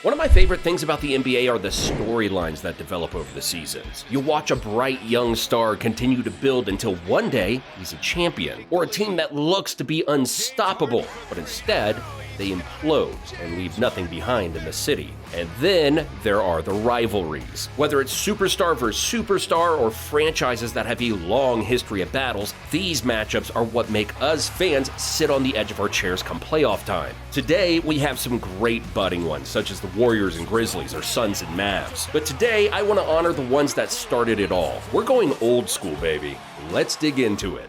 One of my favorite things about the NBA are the storylines that develop over the seasons. You watch a bright young star continue to build until one day he's a champion, or a team that looks to be unstoppable, but instead they implode and leave nothing behind in the city. And then there are the rivalries. Whether it's superstar versus superstar or franchises that have a long history of battles, these matchups are what make us fans sit on the edge of our chairs come playoff time. Today, we have some great budding ones, such as the Warriors and Grizzlies or Suns and Mavs. But today, I want to honor the ones that started it all. We're going old school, baby. Let's dig into it.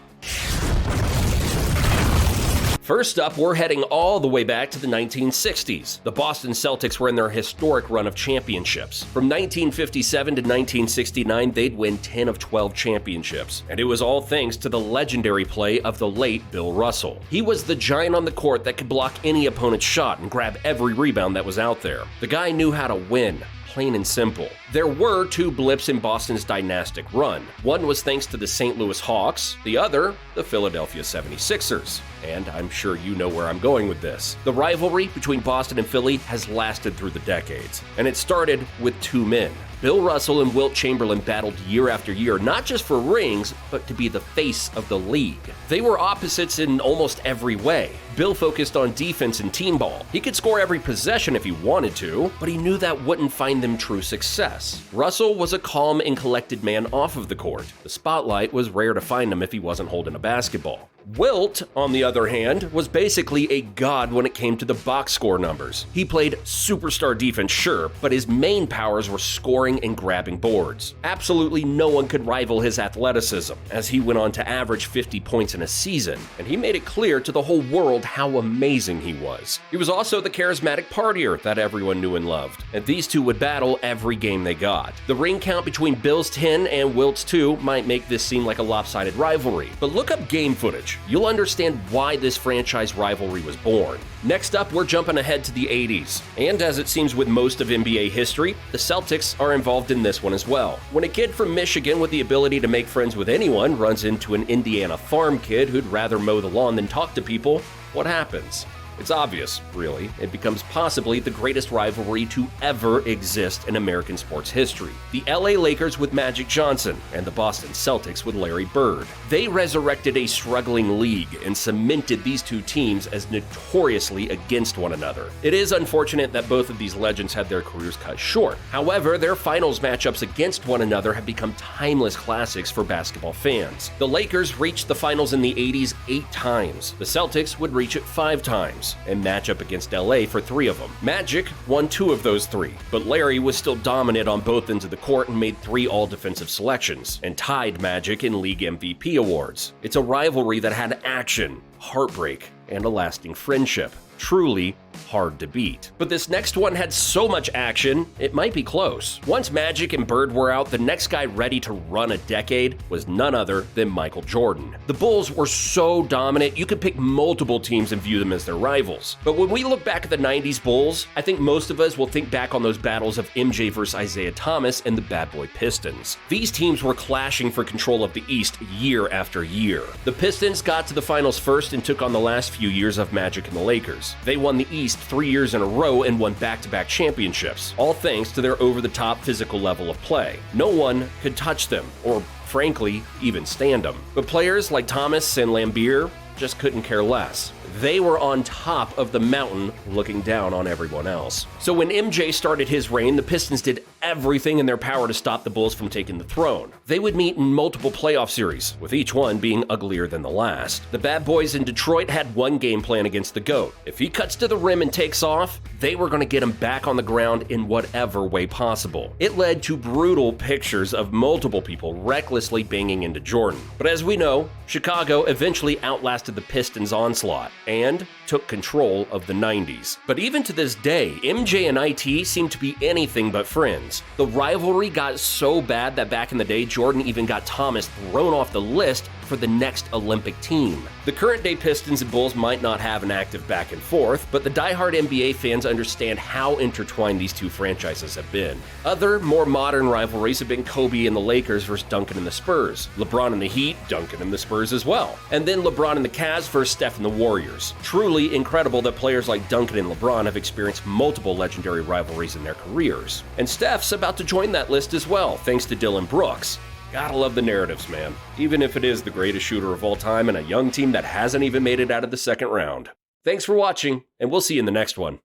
First up, we're heading all the way back to the 1960s. The Boston Celtics were in their historic run of championships. From 1957 to 1969, they'd win 10 of 12 championships. And it was all thanks to the legendary play of the late Bill Russell. He was the giant on the court that could block any opponent's shot and grab every rebound that was out there. The guy knew how to win. Plain and simple. There were two blips in Boston's dynastic run. One was thanks to the St. Louis Hawks, the other, the Philadelphia 76ers. And I'm sure you know where I'm going with this. The rivalry between Boston and Philly has lasted through the decades, and it started with two men. Bill Russell and Wilt Chamberlain battled year after year, not just for rings, but to be the face of the league. They were opposites in almost every way. Bill focused on defense and team ball. He could score every possession if he wanted to, but he knew that wouldn't find them true success. Russell was a calm and collected man off of the court. The spotlight was rare to find him if he wasn't holding a basketball. Wilt, on the other hand, was basically a god when it came to the box score numbers. He played superstar defense, sure, but his main powers were scoring and grabbing boards. Absolutely no one could rival his athleticism, as he went on to average 50 points in a season, and he made it clear to the whole world how amazing he was. He was also the charismatic partier that everyone knew and loved, and these two would battle every game they got. The ring count between Bill's 10 and Wilt's 2 might make this seem like a lopsided rivalry, but look up game footage. You'll understand why this franchise rivalry was born. Next up, we're jumping ahead to the 80s. And as it seems with most of NBA history, the Celtics are involved in this one as well. When a kid from Michigan with the ability to make friends with anyone runs into an Indiana farm kid who'd rather mow the lawn than talk to people, what happens? It's obvious, really. It becomes possibly the greatest rivalry to ever exist in American sports history. The LA Lakers with Magic Johnson and the Boston Celtics with Larry Bird. They resurrected a struggling league and cemented these two teams as notoriously against one another. It is unfortunate that both of these legends had their careers cut short. However, their finals matchups against one another have become timeless classics for basketball fans. The Lakers reached the finals in the 80s 8 times. The Celtics would reach it 5 times. And match up against LA for 3 of them. Magic won 2 of those 3, but Larry was still dominant on both ends of the court and made 3 all-defensive selections, and tied Magic in league MVP awards. It's a rivalry that had action, heartbreak, and a lasting friendship. Truly hard to beat. But this next one had so much action, it might be close. Once Magic and Bird were out, the next guy ready to run a decade was none other than Michael Jordan. The Bulls were so dominant, you could pick multiple teams and view them as their rivals. But when we look back at the 90s Bulls, I think most of us will think back on those battles of MJ versus Isaiah Thomas and the Bad Boy Pistons. These teams were clashing for control of the East year after year. The Pistons got to the finals first and took on the last few years of Magic and the Lakers. They won the East 3 years in a row and won back-to-back championships, all thanks to their over-the-top physical level of play. No one could touch them, or frankly, even stand them. But players like Thomas and Lambeer just couldn't care less. They were on top of the mountain looking down on everyone else. So when MJ started his reign, the Pistons did everything in their power to stop the Bulls from taking the throne. They would meet in multiple playoff series, with each one being uglier than the last. The Bad Boys in Detroit had one game plan against the GOAT. If he cuts to the rim and takes off, they were going to get him back on the ground in whatever way possible. It led to brutal pictures of multiple people recklessly banging into Jordan. But as we know, Chicago eventually outlasted the Pistons' onslaught and took control of the 90s. But even to this day, MJ and IT seem to be anything but friends. The rivalry got so bad that back in the day, Jordan even got Thomas thrown off the list for for the next Olympic team. The current day Pistons and Bulls might not have an active back and forth, but the diehard NBA fans understand how intertwined these two franchises have been. Other, more modern rivalries have been Kobe and the Lakers versus Duncan and the Spurs, LeBron and the Heat, Duncan and the Spurs as well, and then LeBron and the Cavs versus Steph and the Warriors. Truly incredible that players like Duncan and LeBron have experienced multiple legendary rivalries in their careers. And Steph's about to join that list as well, thanks to Dylan Brooks. Gotta love the narratives, man. Even if it is the greatest shooter of all time and a young team that hasn't even made it out of the second round. Thanks for watching, and we'll see you in the next one.